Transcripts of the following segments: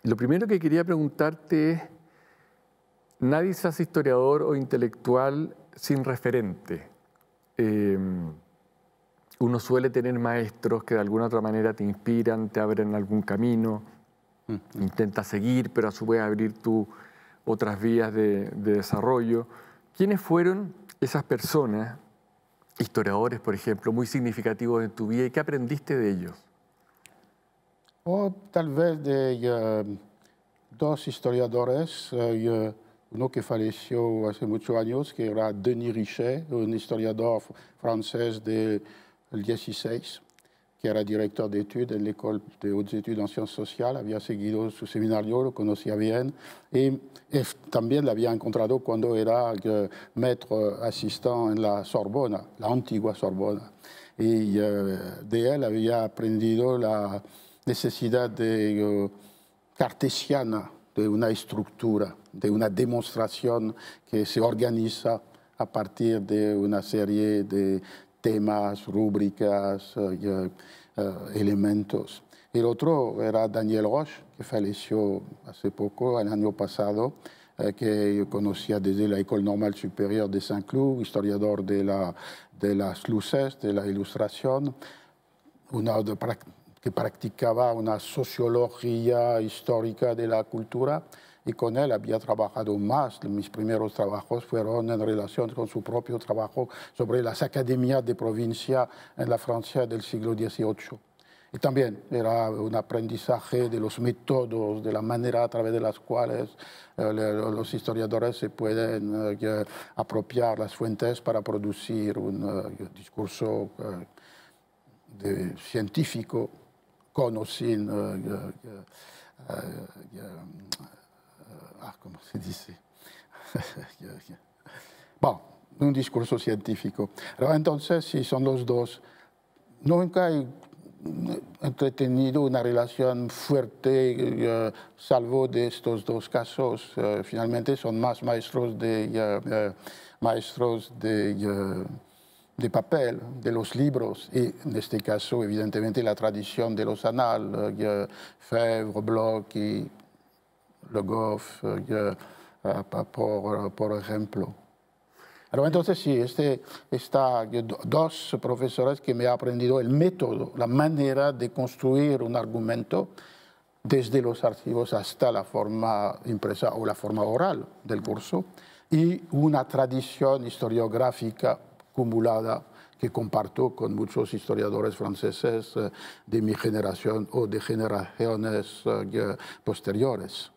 Lo primero que quería preguntarte es, nadie se hace historiador o intelectual sin referente. Uno suele tener maestros que de alguna otra manera te inspiran, te abren algún camino, intentas seguir, pero a su vez abrir otras vías de desarrollo. ¿Quiénes fueron esas personas, historiadores, por ejemplo, muy significativos en tu vida y qué aprendiste de ellos? O tal vez de dos historiadores, uno que falleció hace muchos años, que era Denis Richet, un historiador francés del 16, que era director de etudes en la École de Hautes Études en Ciencias Sociales, había seguido su seminario, lo conocía bien, y también lo había encontrado cuando era maître assistant en la Sorbona, la antigua Sorbona. Y de él había aprendido la necesidad cartesiana de una estructura, de una demostración que se organiza a partir de una serie de temas, rúbricas, elementos. El otro era Daniel Roche, que falleció hace poco, el año pasado, que yo conocía desde la École Normale Supérieure de Saint-Cloud, historiador de las luces, de la ilustración, que practicaba una sociología histórica de la cultura, y con él había trabajado más. Mis primeros trabajos fueron en relación con su propio trabajo sobre las academias de provincia en la Francia del siglo XVIII. Y también era un aprendizaje de los métodos, de la manera a través de las cuales los historiadores se pueden apropiar las fuentes para producir un discurso científico con o sin, ¿cómo se dice? Bueno, un discurso científico. Pero entonces, si son los dos, nunca he entretenido una relación fuerte, salvo de estos dos casos. Finalmente son más maestros de papel, de los libros, y en este caso, evidentemente, la tradición de los anales, Febvre, Bloch y Le Goff, por ejemplo. Pero entonces sí, dos profesores que me han aprendido el método, la manera de construir un argumento desde los archivos hasta la forma impresa o la forma oral del curso, y una tradición historiográfica acumulada que comparto con muchos historiadores franceses de mi generación o de generaciones posteriores.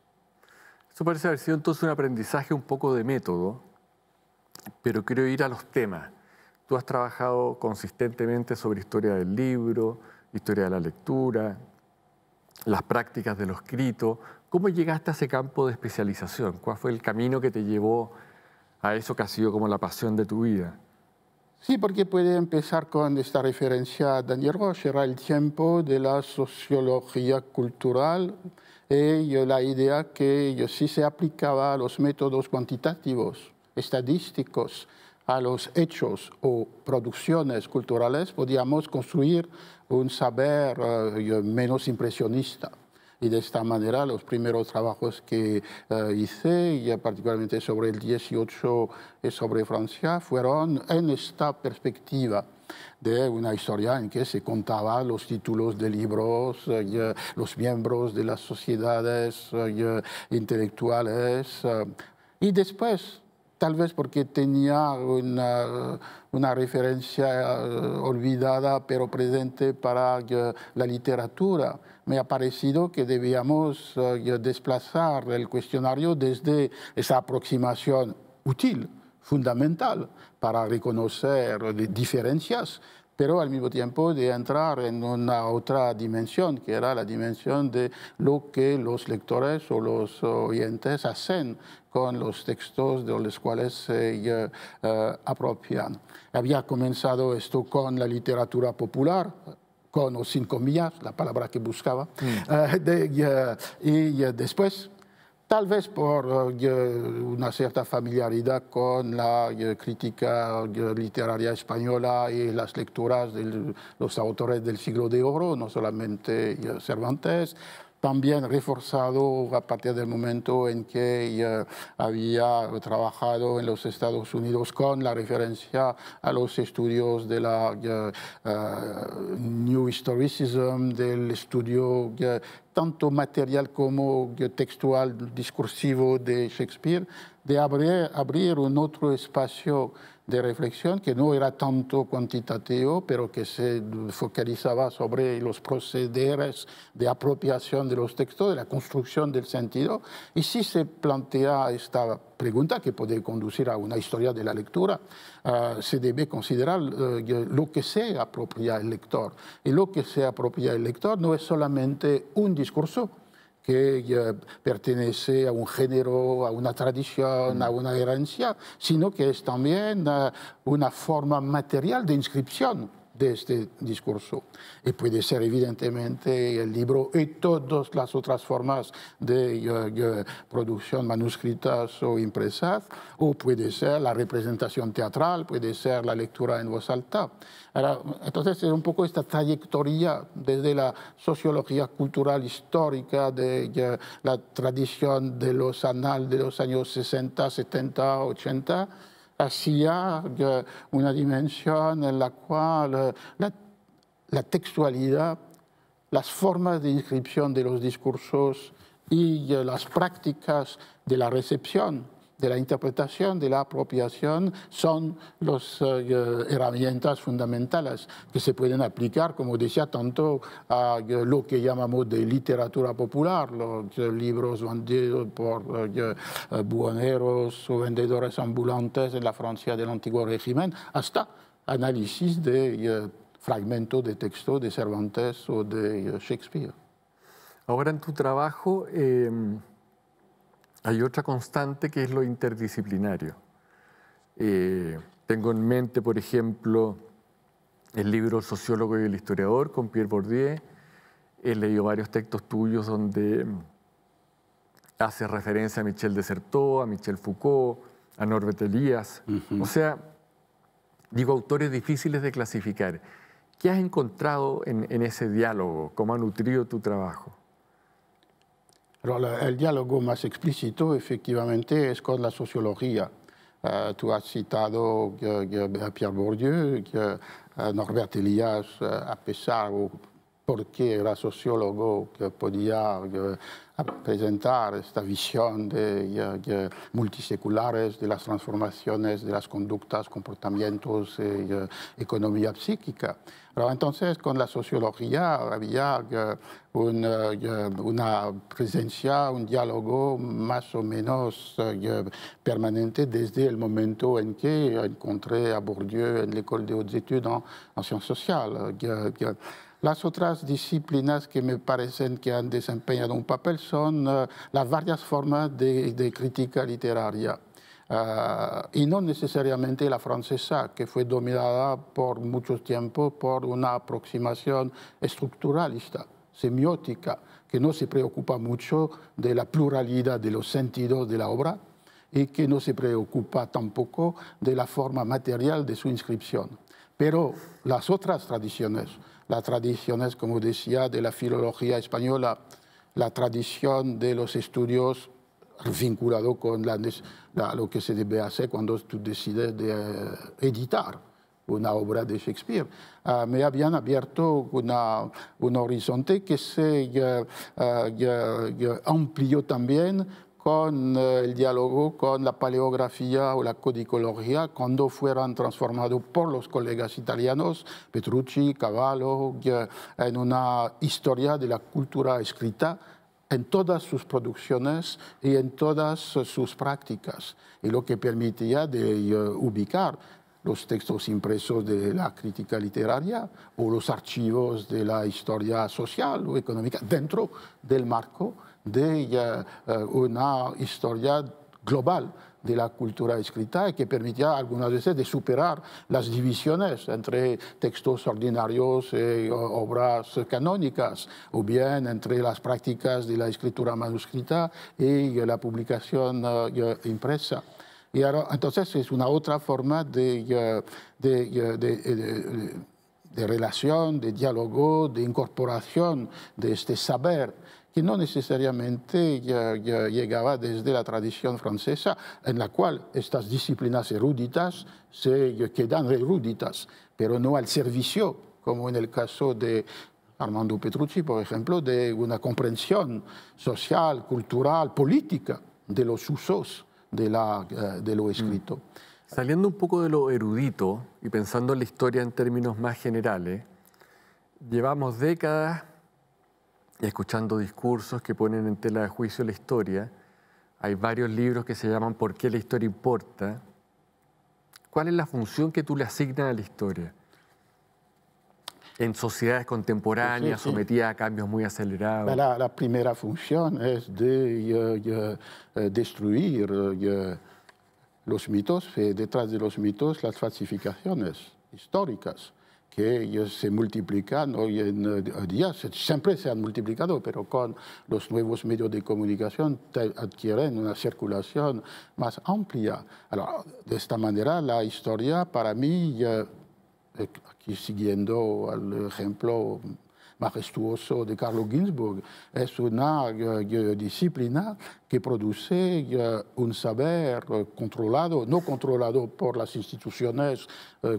Eso parece haber sido entonces un aprendizaje un poco de método, pero quiero ir a los temas. Tú has trabajado consistentemente sobre historia del libro, historia de la lectura, las prácticas de lo escrito. ¿Cómo llegaste a ese campo de especialización? ¿Cuál fue el camino que te llevó a eso que ha sido como la pasión de tu vida? Sí, porque puede empezar con esta referencia a Daniel Roche. Era el tiempo de la sociología cultural y la idea que si se aplicaba a los métodos cuantitativos, estadísticos, a los hechos o producciones culturales, podíamos construir un saber menos impresionista. Y de esta manera los primeros trabajos que hice, y particularmente sobre el 18 y sobre Francia, fueron en esta perspectiva de una historia en que se contaban los títulos de libros, los miembros de las sociedades intelectuales, y después, tal vez porque tenía una referencia olvidada pero presente para la literatura, me ha parecido que debíamos desplazar el cuestionario desde esa aproximación útil, fundamental, para reconocer diferencias, pero al mismo tiempo de entrar en una otra dimensión, que era la dimensión de lo que los lectores o los oyentes hacen con los textos de los cuales se apropian. Había comenzado esto con la literatura popular, con o sin comillas, la palabra que buscaba, y después, tal vez por una cierta familiaridad con la crítica literaria española y las lecturas de los autores del siglo de oro, no solamente Cervantes, también reforzado a partir del momento en que había trabajado en los Estados Unidos con la referencia a los estudios de la New Historicism, del estudio tanto material como textual, discursivo de Shakespeare, de abrir un otro espacio de reflexión que no era tanto cuantitativo, pero que se focalizaba sobre los procederes de apropiación de los textos, de la construcción del sentido. Y si se plantea esta pregunta, que puede conducir a una historia de la lectura, se debe considerar lo que se apropia el lector. Y lo que se apropia el lector no es solamente un discurso que pertenece a un género, a una tradición, a una herencia, sino que es también una forma material de inscripción de este discurso. Y puede ser evidentemente el libro y todas las otras formas de producción manuscritas o impresas, o puede ser la representación teatral, puede ser la lectura en voz alta. Entonces es un poco esta trayectoria desde la sociología cultural histórica, de la tradición de los anales de los años 60, 70, 80, hacia una dimensión en la cual la textualidad, las formas de inscripción de los discursos y las prácticas de la recepción, de la interpretación, de la apropiación, son las herramientas fundamentales que se pueden aplicar, como decía, tanto a lo que llamamos de literatura popular, los libros vendidos por buhoneros o vendedores ambulantes en la Francia del antiguo régimen, hasta análisis de fragmentos de texto de Cervantes o de Shakespeare. Ahora en tu trabajo hay otra constante que es lo interdisciplinario. Tengo en mente, por ejemplo, el libro El sociólogo y el historiador con Pierre Bourdieu. He leído varios textos tuyos donde hace referencia a Michel de Certeau, a Michel Foucault, a Norbert Elias. O sea, digo, autores difíciles de clasificar. ¿Qué has encontrado en ese diálogo? ¿Cómo ha nutrido tu trabajo? El diálogo más explícito, efectivamente, es con la sociología. Tú has citado a Pierre Bourdieu, Norbert Elias, a pesar de por qué era sociólogo, que podía presentar esta visión de multiseculares de las transformaciones de las conductas, comportamientos y economía psíquica. Pero entonces, con la sociología había una presencia, un diálogo más o menos permanente desde el momento en que encontré a Bourdieu en l'École des Hautes Études en Sciences Sociales. Las otras disciplinas que me parecen que han desempeñado un papel son las varias formas de crítica literaria. Y no necesariamente la francesa, que fue dominada por mucho tiempo por una aproximación estructuralista, semiótica, que no se preocupa mucho de la pluralidad de los sentidos de la obra y que no se preocupa tampoco de la forma material de su inscripción. Pero las otras tradiciones, las tradiciones, como decía, de la filología española, la tradición de los estudios vinculado con lo que se debe hacer cuando tú decides de editar una obra de Shakespeare. Me habían abierto un horizonte que se amplió también con el diálogo con la paleografía o la codicología cuando fueron transformados por los colegas italianos, Petrucci, Cavallo, en una historia de la cultura escrita en todas sus producciones y en todas sus prácticas, y lo que permitía de ubicar los textos impresos de la crítica literaria o los archivos de la historia social o económica dentro del marco de una historia global de la cultura escrita y que permitía algunas veces de superar las divisiones entre textos ordinarios y obras canónicas, o bien entre las prácticas de la escritura manuscrita y la publicación impresa. Y ahora, entonces es una otra forma de relación, de diálogo, de incorporación de este saber que no necesariamente llegaba desde la tradición francesa, en la cual estas disciplinas eruditas se quedan eruditas, pero no al servicio, como en el caso de Armando Petrucci, por ejemplo, de una comprensión social, cultural, política de los usos de lo escrito. Saliendo un poco de lo erudito y pensando en la historia en términos más generales, llevamos décadas escuchando discursos que ponen en tela de juicio la historia. Hay varios libros que se llaman ¿Por qué la historia importa? ¿Cuál es la función que tú le asignas a la historia? En sociedades contemporáneas, Sí. sometidas a cambios muy acelerados. La primera función es de destruir los mitos, detrás de los mitos las falsificaciones históricas que se multiplican hoy en día, siempre se han multiplicado, pero con los nuevos medios de comunicación adquieren una circulación más amplia. De esta manera, la historia, para mí, aquí siguiendo al ejemplo majestuoso de Carlo Ginzburg, es una disciplina que produce un saber controlado, no controlado por las instituciones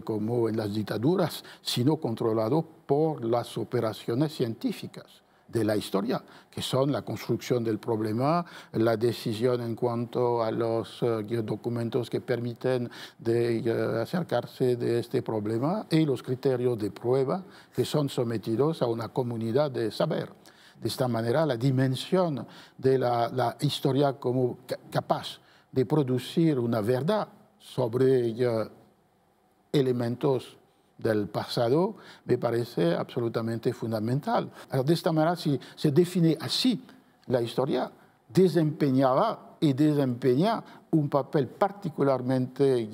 como en las dictaduras, sino controlado por las operaciones científicas de la historia, que son la construcción del problema, la decisión en cuanto a los documentos que permiten de acercarse de este problema y los criterios de prueba que son sometidos a una comunidad de saber. De esta manera, la dimensión de la historia como capaz de producir una verdad sobre elementos del pasado me parece absolutamente fundamental. De esta manera, si se define así la historia, desempeñaba y desempeña un papel particularmente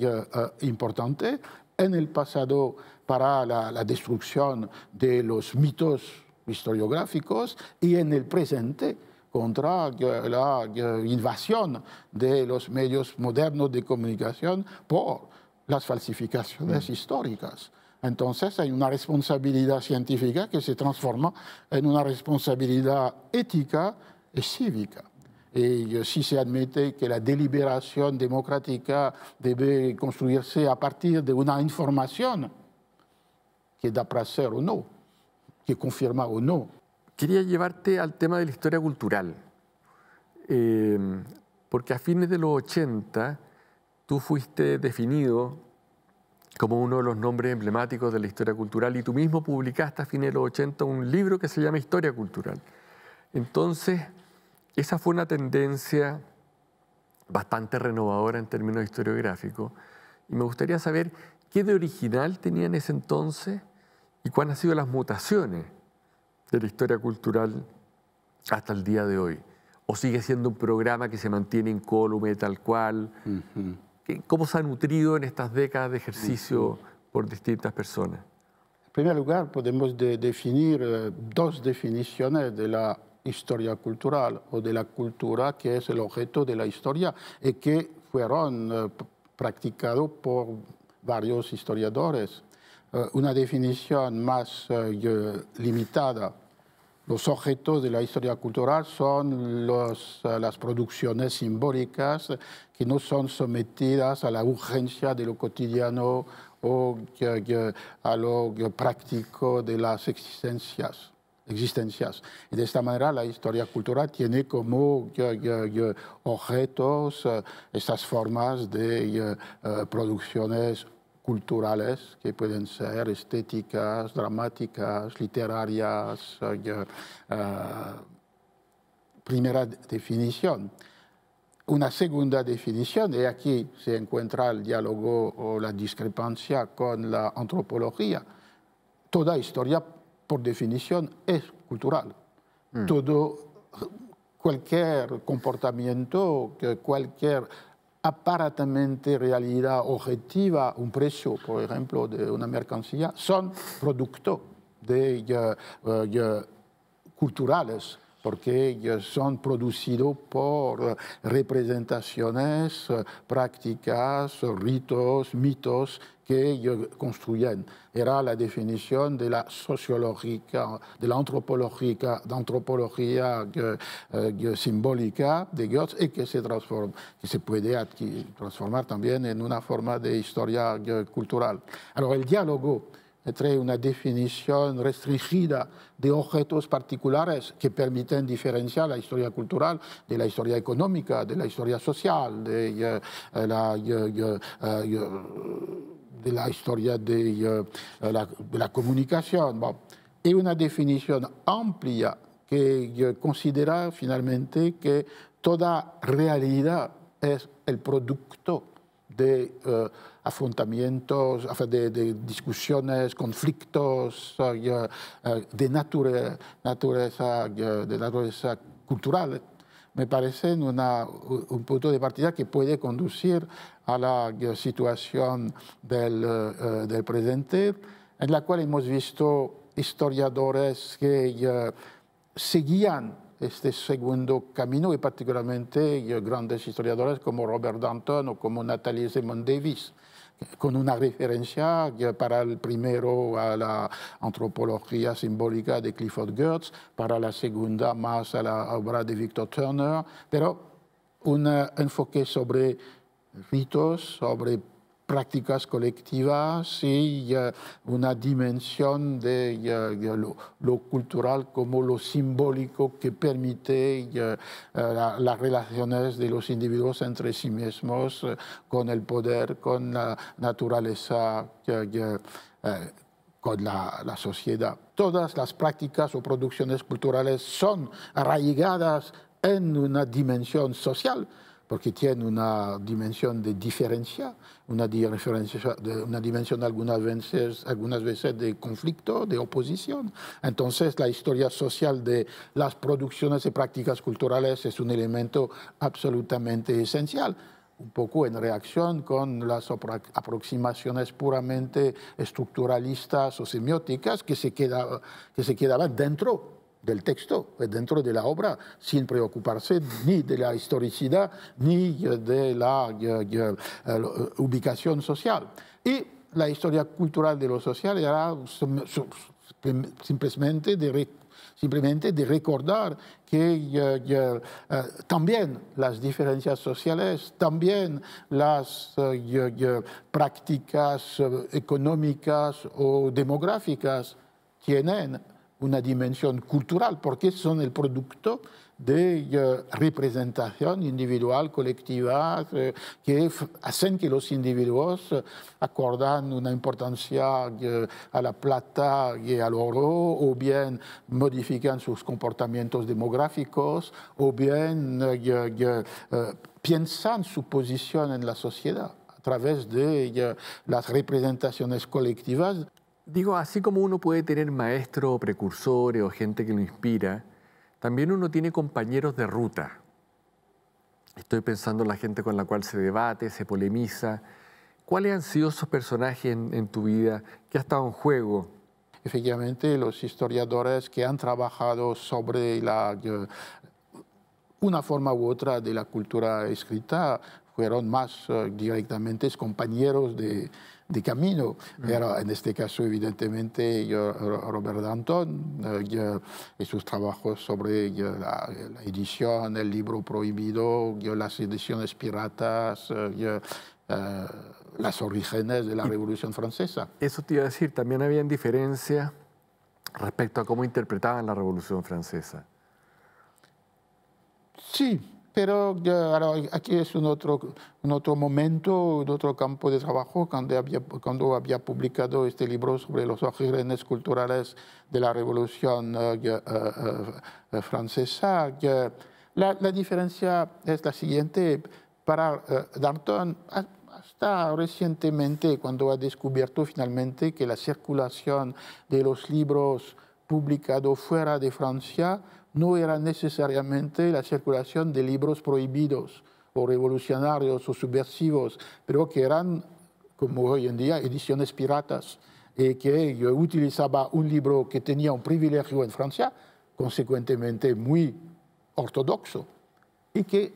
importante en el pasado para la destrucción de los mitos historiográficos y en el presente contra la invasión de los medios modernos de comunicación por las falsificaciones históricas. Entonces hay una responsabilidad científica que se transforma en una responsabilidad ética y cívica. Y si se admite que la deliberación democrática debe construirse a partir de una información que da placer o no, que confirma o no. Quería llevarte al tema de la historia cultural, porque a fines de los 80 tú fuiste definido como uno de los nombres emblemáticos de la historia cultural y tú mismo publicaste a fines de los 80 un libro que se llama Historia Cultural. Entonces, esa fue una tendencia bastante renovadora en términos historiográficos y me gustaría saber qué de original tenía en ese entonces y cuáles han sido las mutaciones de la historia cultural hasta el día de hoy. ¿O sigue siendo un programa que se mantiene incólume tal cual? ¿Cómo se ha nutrido en estas décadas de ejercicio por distintas personas? En primer lugar, podemos definir dos definiciones de la historia cultural o de la cultura que es el objeto de la historia y que fueron practicados por varios historiadores. Una definición más limitada. Los objetos de la historia cultural son las producciones simbólicas que no son sometidas a la urgencia de lo cotidiano o a lo práctico de las existencias. Y de esta manera la historia cultural tiene como objetos estas formas de producciones culturales que pueden ser estéticas, dramáticas, literarias. Primera definición. Una segunda definición, y aquí se encuentra el diálogo o la discrepancia con la antropología. Toda historia, por definición, es cultural. Cualquier comportamiento, cualquier aparentemente realidad objetiva, un precio, por ejemplo, de una mercancía, son producto de culturales porque son producidos por representaciones, prácticas, ritos, mitos que ellos construyen. Era la definición de la sociológica, de la antropología simbólica de Goethe y que se puede transformar también en una forma de historia cultural. Alors, el diálogo entre una definición restringida de objetos particulares que permiten diferenciar la historia cultural de la historia económica, de la historia social, de la historia de la comunicación. Bon. Y una definición amplia que considera finalmente que toda realidad es el producto de afrontamientos, de discusiones, conflictos de naturaleza cultural, me parece un punto de partida que puede conducir a la situación del presente, en la cual hemos visto historiadores que seguían este segundo camino y particularmente grandes historiadores como Robert Danton o como Natalie Zemon Davis, con una referencia para el primero a la antropología simbólica de Clifford Geertz, para la segunda más a la obra de Victor Turner, pero un enfoque sobre ritos, sobre prácticas colectivas y una dimensión de lo cultural como lo simbólico que permite las relaciones de los individuos entre sí mismos, con el poder, con la naturaleza, con la sociedad. Todas las prácticas o producciones culturales son arraigadas en una dimensión social, porque tiene una dimensión de diferencia, una dimensión algunas veces de conflicto, de oposición. Entonces, la historia social de las producciones y prácticas culturales es un elemento absolutamente esencial, un poco en reacción con las aproximaciones puramente estructuralistas o semióticas que se quedaban dentro del texto, dentro de la obra, sin preocuparse ni de la historicidad ni de la ubicación social. Y la historia cultural de lo social era simplemente de recordar que también las diferencias sociales, también las prácticas económicas o demográficas tienen una dimensión cultural, porque son el producto de representación individual, colectiva, que hacen que los individuos acordan una importancia a la plata y al oro, o bien modifican sus comportamientos demográficos, o bien piensan su posición en la sociedad a través de las representaciones colectivas. Digo, así como uno puede tener maestros, precursores o gente que lo inspira, también uno tiene compañeros de ruta. Estoy pensando en la gente con la cual se debate, se polemiza. ¿Cuáles han sido esos personajes en tu vida? ¿Qué ha estado en juego? Efectivamente, los historiadores que han trabajado sobre una forma u otra de la cultura escrita fueron más directamente compañeros de camino. Pero en este caso, evidentemente, Robert Danton y sus trabajos sobre la edición, el libro prohibido, las ediciones piratas, las orígenes de la Revolución Francesa. Eso te iba a decir, también habían diferencias respecto a cómo interpretaban la Revolución Francesa. Sí, pero aquí es un otro momento, un otro campo de trabajo. Cuando había publicado este libro sobre los orígenes culturales de la Revolución Francesa, la diferencia es la siguiente. Para Danton, hasta recientemente, cuando ha descubierto finalmente que la circulación de los libros publicados fuera de Francia no era necesariamente la circulación de libros prohibidos o revolucionarios o subversivos, pero que eran, como hoy en día, ediciones piratas, y que yo utilizaba un libro que tenía un privilegio en Francia, consecuentemente muy ortodoxo, y que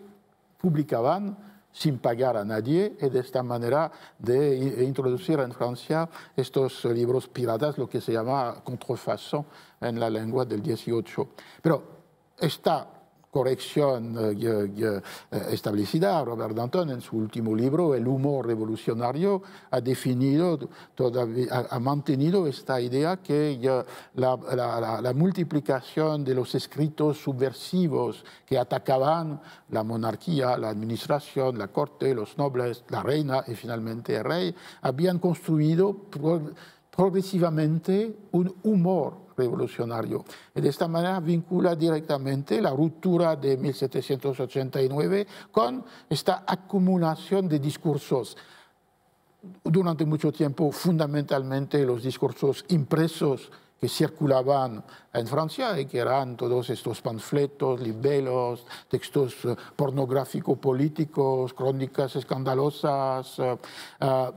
publicaban sin pagar a nadie, y de esta manera de introducir en Francia estos libros piratas, lo que se llama contrefaçon en la lengua del 18. Pero esta corrección establecida, Robert Danton, en su último libro, El humor revolucionario, ha definido, ha mantenido esta idea que la multiplicación de los escritos subversivos que atacaban la monarquía, la administración, la corte, los nobles, la reina y finalmente el rey, habían construido progresivamente un humor revolucionario. Y de esta manera vincula directamente la ruptura de 1789 con esta acumulación de discursos. Durante mucho tiempo, fundamentalmente los discursos impresos que circulaban en Francia y que eran todos estos panfletos, libelos, textos pornográficos políticos, crónicas escandalosas.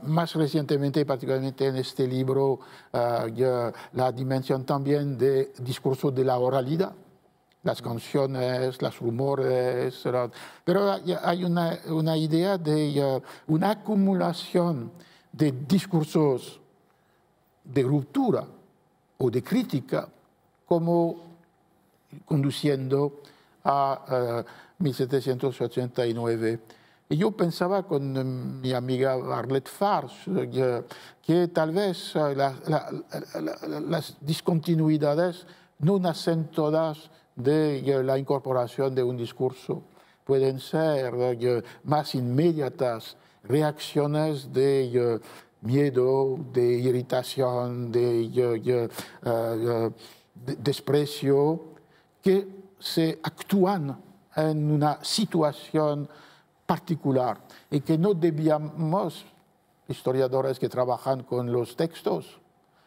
Más recientemente, particularmente en este libro, la dimensión también de discurso de la oralidad, las canciones, los rumores. Pero hay una idea de una acumulación de discursos de ruptura o de crítica, como conduciendo a 1789. Y yo pensaba con mi amiga Arlette Farge que tal vez las discontinuidades no nacen todas de la incorporación de un discurso. Pueden ser más inmediatas reacciones de miedo, de irritación, de desprecio, que se actúan en una situación particular y que no debíamos, historiadores que trabajan con los textos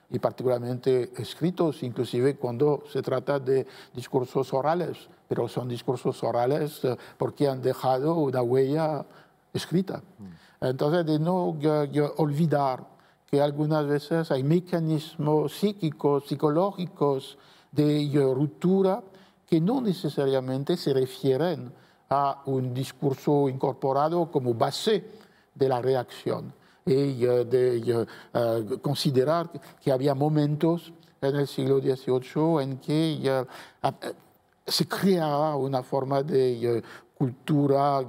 y particularmente escritos, inclusive cuando se trata de discursos orales, pero son discursos orales porque han dejado una huella escrita. Entonces, de no olvidar que algunas veces hay mecanismos psíquicos, psicológicos de ruptura que no necesariamente se refieren a un discurso incorporado como base de la reacción. Y de considerar que había momentos en el siglo XVIII en que se creaba una forma de cultura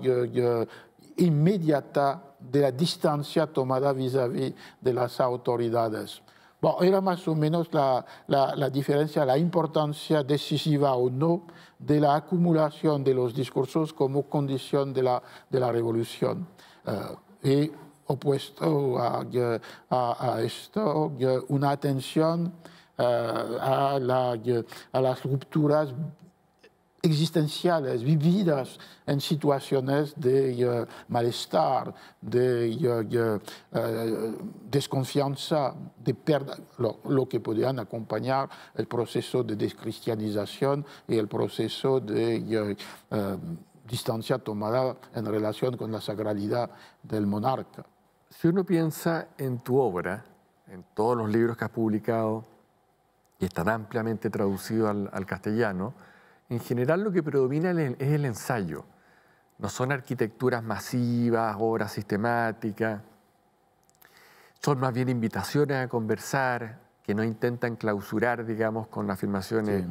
inmediata de la distancia tomada vis-à-vis de las autoridades. Bueno, era más o menos la diferencia, la importancia decisiva o no de la acumulación de los discursos como condición de la revolución. Y opuesto a esto, una atención a las rupturas existenciales vividas en situaciones de malestar, de desconfianza, de pérdida, lo que podían acompañar el proceso de descristianización y el proceso de distancia tomada en relación con la sacralidad del monarca. Si uno piensa en tu obra, en todos los libros que has publicado y están ampliamente traducidos al castellano, en general lo que predomina es el ensayo. No son arquitecturas masivas, obras sistemáticas. Son más bien invitaciones a conversar, que no intentan clausurar, digamos, con afirmaciones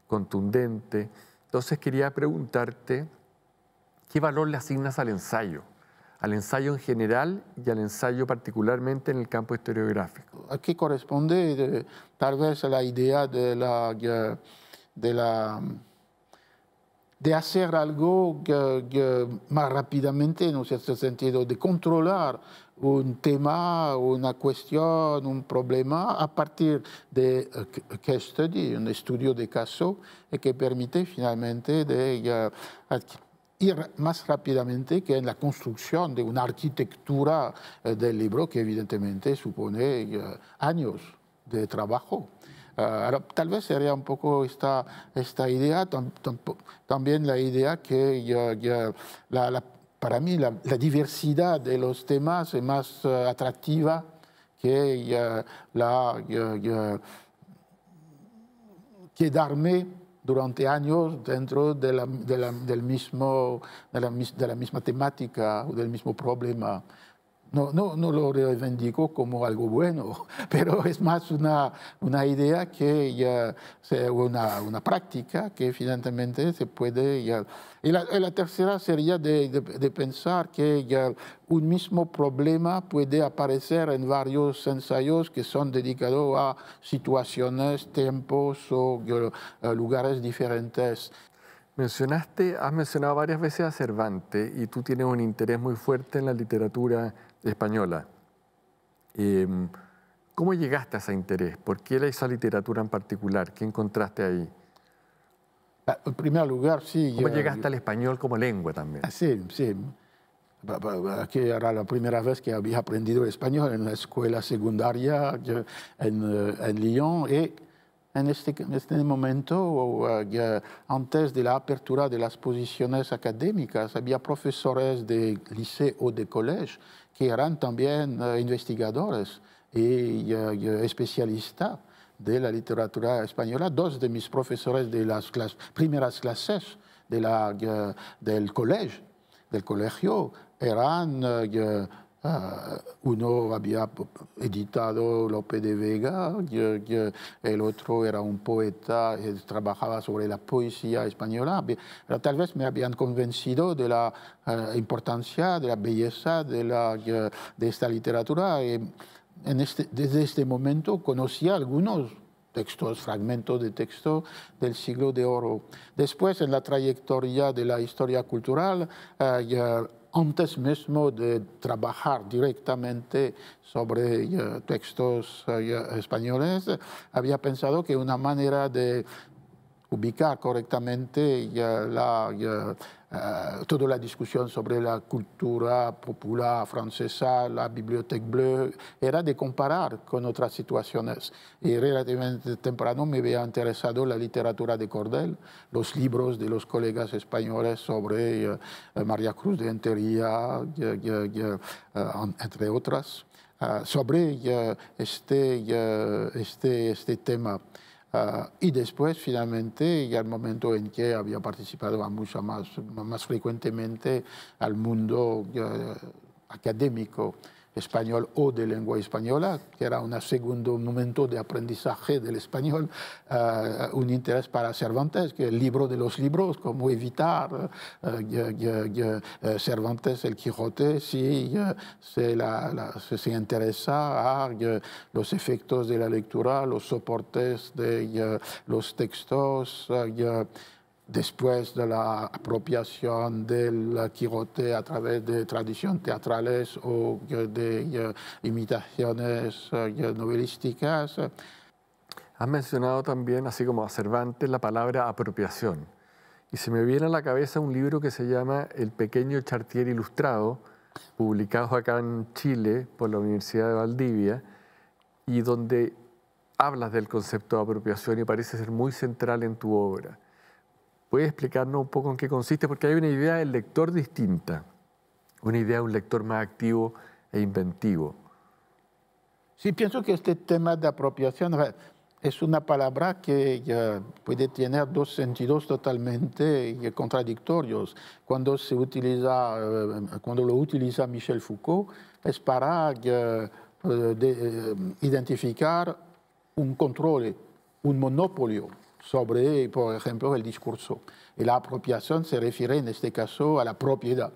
contundentes. Entonces quería preguntarte, ¿qué valor le asignas al ensayo? Al ensayo en general y al ensayo particularmente en el campo historiográfico. Aquí corresponde tal vez a la idea de hacer algo más rápidamente, en un cierto sentido, de controlar un tema, una cuestión, un problema a partir de case study, un estudio de caso, que permite finalmente de ir más rápidamente que en la construcción de una arquitectura del libro que evidentemente supone años de trabajo. Tal vez sería un poco esta idea, también la idea que para mí la diversidad de los temas es más atractiva que quedarme durante años dentro de la misma temática o del mismo problema. No lo reivindico como algo bueno, pero es más una idea que ya sea una práctica que finalmente se puede... Y la tercera sería de pensar que ya un mismo problema puede aparecer en varios ensayos que son dedicados a situaciones, tiempos o lugares diferentes. Has mencionado varias veces a Cervantes y tú tienes un interés muy fuerte en la literatura española. ¿Cómo llegaste a ese interés? ¿Por qué esa literatura en particular? ¿Qué encontraste ahí? En primer lugar, sí. ¿Cómo llegaste al español como lengua también? Sí, sí. Que era la primera vez que había aprendido español en la escuela secundaria en Lyon. Y en este momento, antes de la apertura de las posiciones académicas, había profesores de liceo o de colegio que eran también investigadores y especialistas de la literatura española. Dos de mis profesores de las primeras clases del colegio eran, uno había editado Lope de Vega, el otro era un poeta, trabajaba sobre la poesía española, pero tal vez me habían convencido de la importancia, de la belleza de esta literatura. Desde este momento conocía algunos textos, fragmentos de texto del siglo de oro. Después, en la trayectoria de la historia cultural, antes mismo de trabajar directamente sobre textos españoles, había pensado que una manera de ubicar correctamente toda la discusión sobre la cultura popular francesa, la Bibliothèque Bleue, era de comparar con otras situaciones. Y relativamente temprano me había interesado la literatura de Cordel, los libros de los colegas españoles sobre María Cruz de Entería, entre otras, sobre este tema. Y después, finalmente, ya el momento en que había participado mucho más frecuentemente al mundo académico español o de lengua española, que era un segundo momento de aprendizaje del español, un interés para Cervantes, que el libro de los libros, cómo evitar Cervantes, el Quijote, si se interesa a los efectos de la lectura, los soportes de los textos, después de la apropiación del Quijote a través de tradiciones teatrales o de imitaciones novelísticas. Has mencionado también, así como a Cervantes, la palabra apropiación. Y se me viene a la cabeza un libro que se llama El pequeño Chartier ilustrado, publicado acá en Chile por la Universidad de Valdivia, y donde hablas del concepto de apropiación y parece ser muy central en tu obra. ¿Puedes explicarnos un poco en qué consiste? Porque hay una idea del lector distinta, una idea de un lector más activo e inventivo. Sí, pienso que este tema de apropiación es una palabra que puede tener dos sentidos totalmente contradictorios. Cuando lo utiliza Michel Foucault es para identificar un control, un monopolio sobre, por ejemplo, el discurso. Y la apropiación se refiere en este caso a la propiedad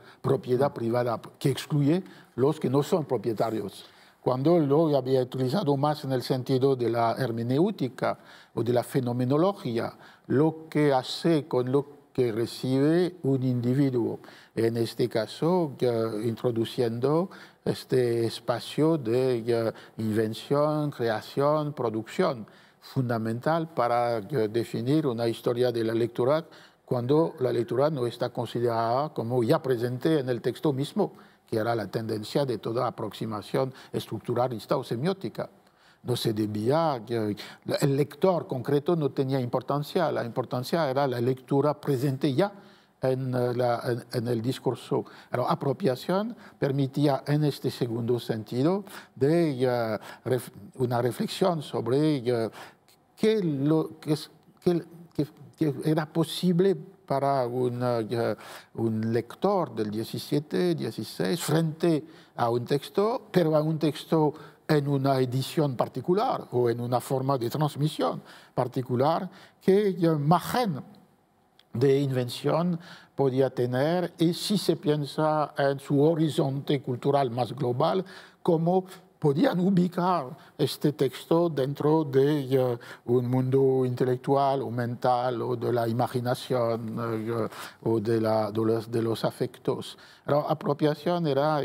privada, que excluye los que no son propietarios. Cuando lo había utilizado más en el sentido de la hermenéutica o de la fenomenología, lo que hace con lo que recibe un individuo. En este caso, introduciendo este espacio de invención, creación, producción, fundamental para definir una historia de la lectura cuando la lectura no está considerada como ya presente en el texto mismo, que era la tendencia de toda aproximación estructuralista o semiótica. No se debía, el lector concreto no tenía importancia, la importancia era la lectura presente ya en el discurso. La apropiación permitía en este segundo sentido de una reflexión sobre que era posible para un lector del 17, 16, frente a un texto, pero a un texto en una edición particular o en una forma de transmisión particular, que margen de invención podía tener, y si se piensa en su horizonte cultural más global, cómo podían ubicar este texto dentro de un mundo intelectual o mental o de la imaginación o de los afectos. La apropiación era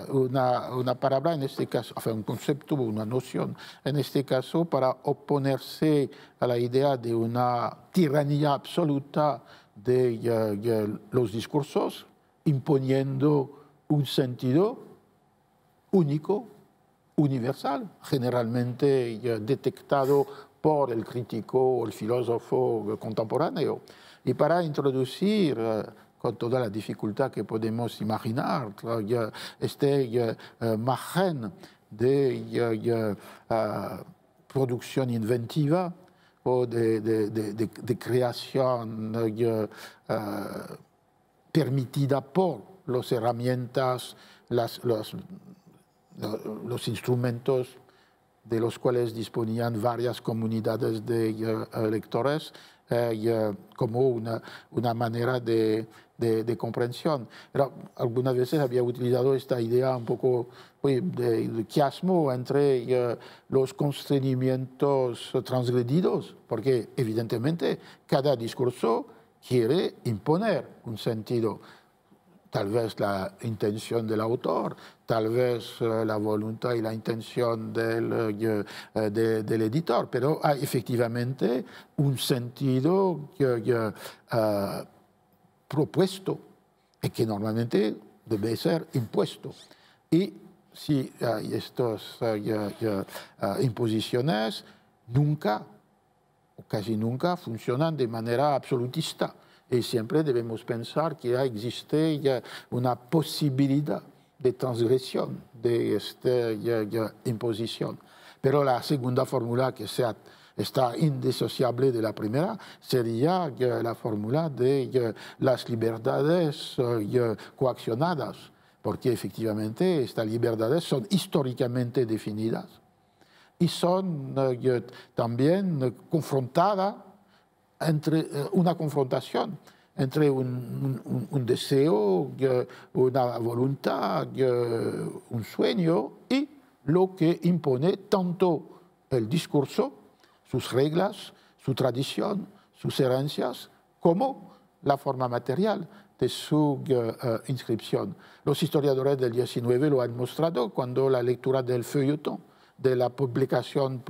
una palabra, en este caso, un concepto, una noción, en este caso, para oponerse a la idea de una tiranía absoluta de los discursos, imponiendo un sentido único, universal, generalmente detectado por el crítico o el filósofo contemporáneo. Y para introducir, con toda la dificultad que podemos imaginar, este margen de producción inventiva o de creación permitida por las herramientas, los instrumentos de los cuales disponían varias comunidades de lectores, como una manera de comprensión. Pero algunas veces había utilizado esta idea un poco de quiasmo entre los constreñimientos transgredidos, porque evidentemente cada discurso quiere imponer un sentido. Tal vez la intención del autor, tal vez la voluntad y la intención del editor, pero hay efectivamente un sentido propuesto y que normalmente debe ser impuesto. Y si hay estas imposiciones, nunca o casi nunca funcionan de manera absolutista. Y siempre debemos pensar que existe ya una posibilidad de transgresión de esta imposición. Pero la segunda fórmula, que está indisociable de la primera, sería la fórmula de las libertades coaccionadas, porque efectivamente estas libertades son históricamente definidas y son también confrontadas entre una confrontación entre un deseo, una voluntad, un sueño y lo que impone tanto el discurso, sus reglas, su tradición, sus herencias, como la forma material de su inscripción. Los historiadores del 19 lo han mostrado cuando la lectura del feuilleton, de la publicación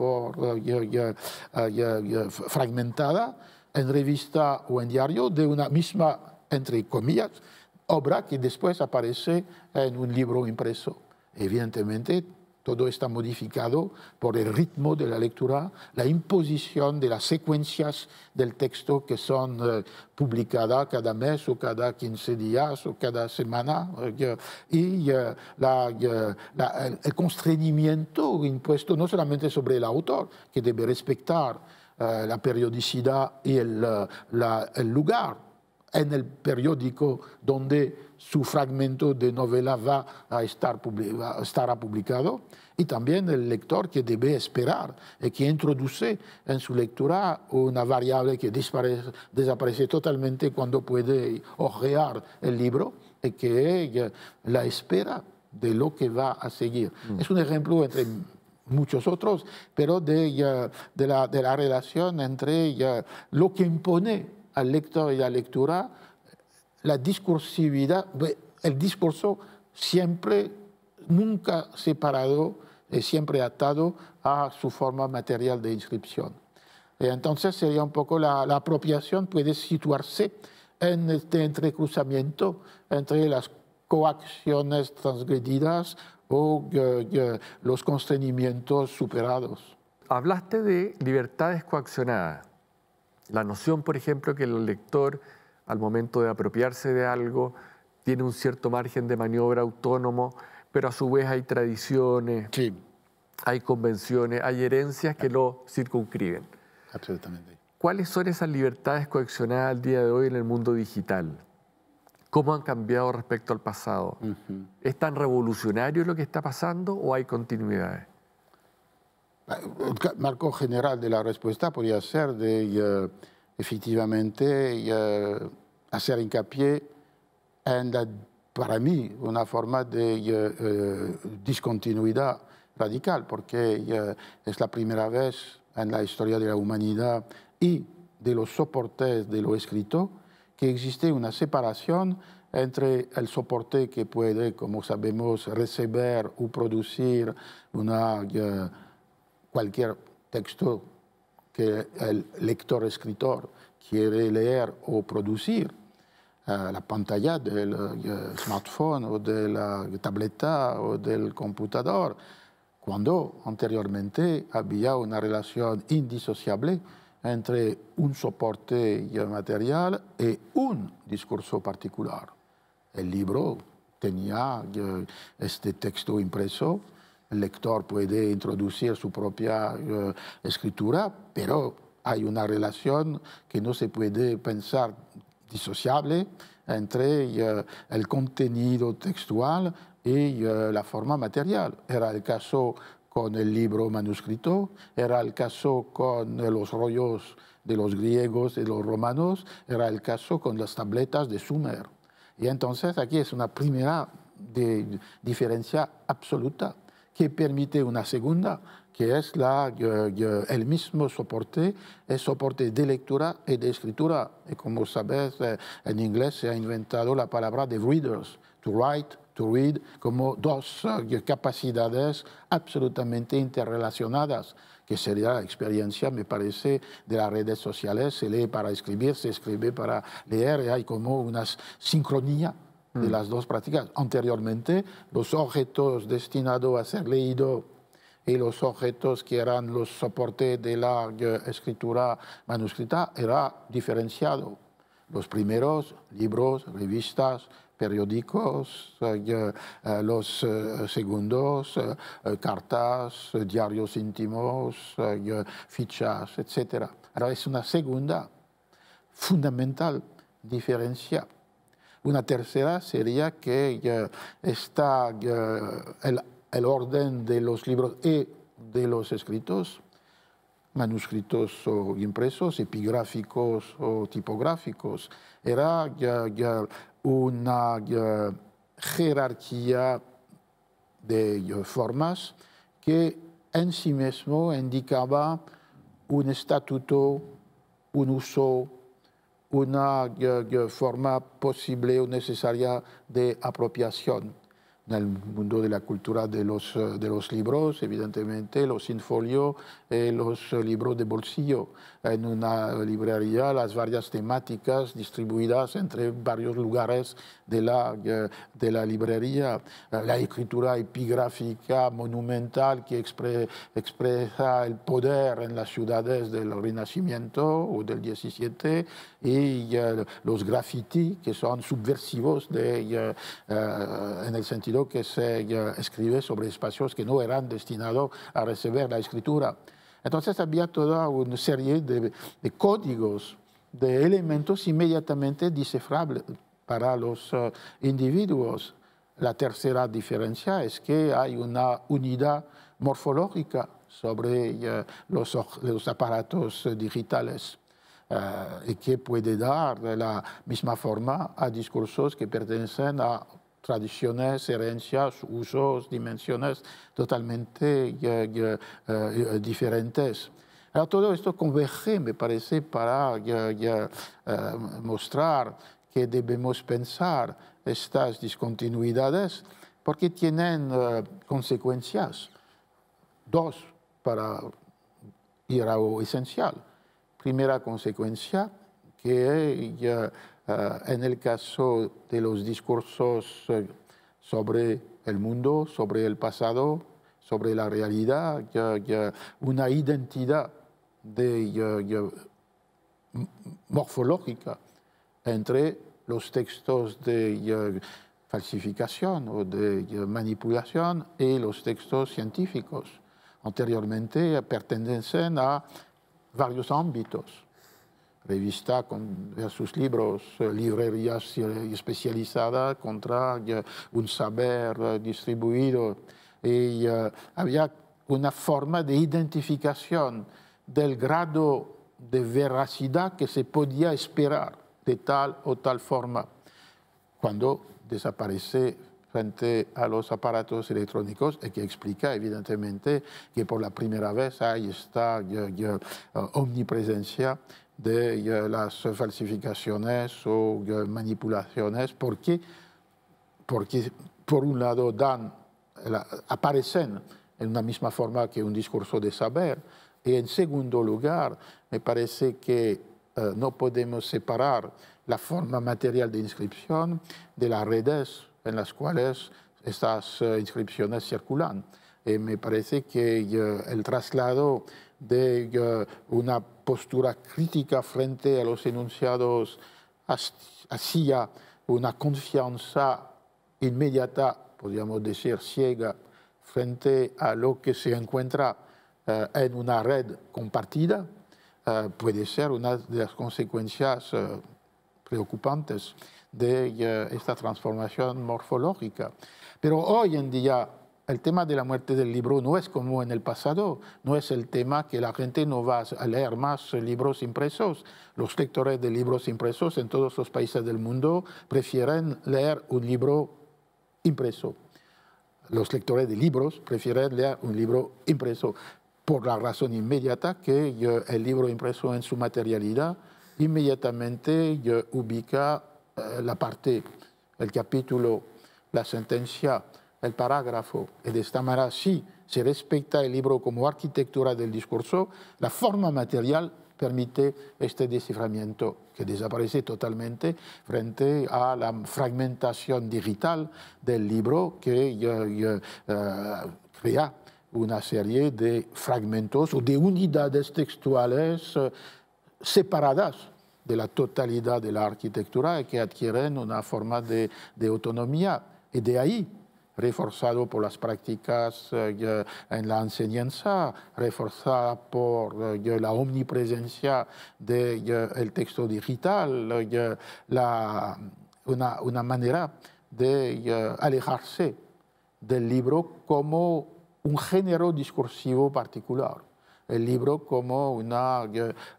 fragmentada en revista o en diario de una misma, entre comillas, obra que después aparece en un libro impreso. Evidentemente, todo está modificado por el ritmo de la lectura, la imposición de las secuencias del texto que son publicadas cada mes o cada 15 días o cada semana, y el constreñimiento impuesto no solamente sobre el autor, que debe respetar la periodicidad y el lugar en el periódico donde su fragmento de novela va a estar publicado, y también el lector, que debe esperar y que introduce en su lectura una variable que desaparece totalmente cuando puede hojear el libro, y que es la espera de lo que va a seguir. Es un ejemplo entre muchos otros, pero de la relación entre lo que impone al lector y la lectura, la discursividad, el discurso siempre, nunca separado, siempre atado a su forma material de inscripción. Entonces sería un poco la apropiación, puede situarse en este entrecruzamiento entre las coacciones transgredidas o los constreñimientos superados. Hablaste de libertades coaccionadas. La noción, por ejemplo, que el lector, al momento de apropiarse de algo, tiene un cierto margen de maniobra autónomo, pero a su vez hay tradiciones, sí, hay convenciones, hay herencias que lo circunscriben. Absolutamente. ¿cuáles son esas libertades coaccionadas al día de hoy en el mundo digital? ¿Cómo han cambiado respecto al pasado? ¿Es tan revolucionario lo que está pasando o hay continuidades? El marco general de la respuesta podría ser de, efectivamente, hacer hincapié en para mí, una forma de discontinuidad radical, porque es la primera vez en la historia de la humanidad y de los soportes de lo escrito que existe una separación entre el soporte que puede, como sabemos, recibir o producir cualquier texto que el lector-escritor quiere leer o producir, la pantalla del smartphone o de la tableta o del computador, cuando anteriormente había una relación indisociable entre un soporte material y un discurso particular. El libro tenía este texto impreso, el lector puede introducir su propia escritura, pero hay una relación que no se puede pensar disociable entre el contenido textual y la forma material. Era el caso con el libro manuscrito, era el caso con los rollos de los griegos y los romanos, era el caso con las tabletas de Sumer. Y entonces aquí es una primera diferencia absoluta que permite una segunda, que es el mismo soporte, el soporte de lectura y de escritura. Y como sabes, en inglés se ha inventado la palabra de readers, to write, to read, como dos capacidades absolutamente interrelacionadas, que sería la experiencia, me parece, de las redes sociales. Se lee para escribir, se escribe para leer, y hay como una sincronía de las dos prácticas. Anteriormente, los objetos destinados a ser leídos y los objetos que eran los soportes de la escritura manuscrita era diferenciado. Los primeros, libros, revistas, periódicos, los segundos, cartas, diarios íntimos, fichas, etc. Ahora es una segunda fundamental diferencia. Una tercera sería que está el orden de los libros y de los escritos, manuscritos o impresos, epigráficos o tipográficos. Era una jerarquía de formas que en sí mismo indicaba un estatuto, un uso, una forma posible o necesaria de apropiación. En el mundo de la cultura de los libros, evidentemente, los infolios, los libros de bolsillo. En una librería, las varias temáticas distribuidas entre varios lugares de la librería. La escritura epigráfica monumental que expresa el poder en las ciudades del Renacimiento o del XVII, y los graffiti, que son subversivos en el sentido que se escribe sobre espacios que no eran destinados a recibir la escritura. Entonces había toda una serie de códigos, de elementos inmediatamente descifrables para los individuos. La tercera diferencia es que hay una unidad morfológica sobre los aparatos digitales. Y que puede dar la misma forma a discursos que pertenecen a tradiciones, herencias, usos, dimensiones totalmente diferentes. Ahora, todo esto converge, me parece, para mostrar que debemos pensar estas discontinuidades porque tienen consecuencias. Dos, para ir a lo esencial. Primera consecuencia, que en el caso de los discursos sobre el mundo, sobre el pasado, sobre la realidad, una identidad morfológica entre los textos de falsificación o de manipulación y los textos científicos. Anteriormente pertenecen a varios ámbitos. revista versus libros, librerías especializadas contra un saber distribuido. Y había una forma de identificación del grado de veracidad que se podía esperar de tal o tal forma. Cuando desaparece frente a los aparatos electrónicos, y que explica evidentemente que por la primera vez hay esta omnipresencia de las falsificaciones o manipulaciones, porque por un lado aparecen en una misma forma que un discurso de saber, y en segundo lugar, me parece que no podemos separar la forma material de inscripción de las redes en las cuales estas inscripciones circulan. Me parece que el traslado de una postura crítica frente a los enunciados hacia una confianza inmediata, podríamos decir ciega, frente a lo que se encuentra en una red compartida, puede ser una de las consecuencias preocupantes de esta transformación morfológica. Pero hoy en día el tema de la muerte del libro no es como en el pasado, no es el tema que la gente no va a leer más libros impresos. Los lectores de libros impresos en todos los países del mundo prefieren leer un libro impreso. Los lectores de libros prefieren leer un libro impreso por la razón inmediata que el libro impreso en su materialidad inmediatamente ubica la parte, el capítulo, la sentencia, el parágrafo, y de esta manera sí se respeta el libro como arquitectura del discurso, la forma material permite este desciframiento que desaparece totalmente frente a la fragmentación digital del libro que crea una serie de fragmentos o de unidades textuales separadas de la totalidad de la arquitectura y que adquieren una forma de autonomía. Y de ahí, reforzado por las prácticas en la enseñanza, reforzada por la omnipresencia del texto digital, una manera de alejarse del libro como un género discursivo particular. El libro como una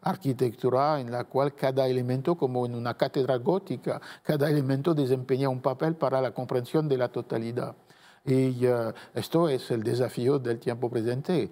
arquitectura en la cual cada elemento, como en una catedral gótica, cada elemento desempeña un papel para la comprensión de la totalidad. Y esto es el desafío del tiempo presente.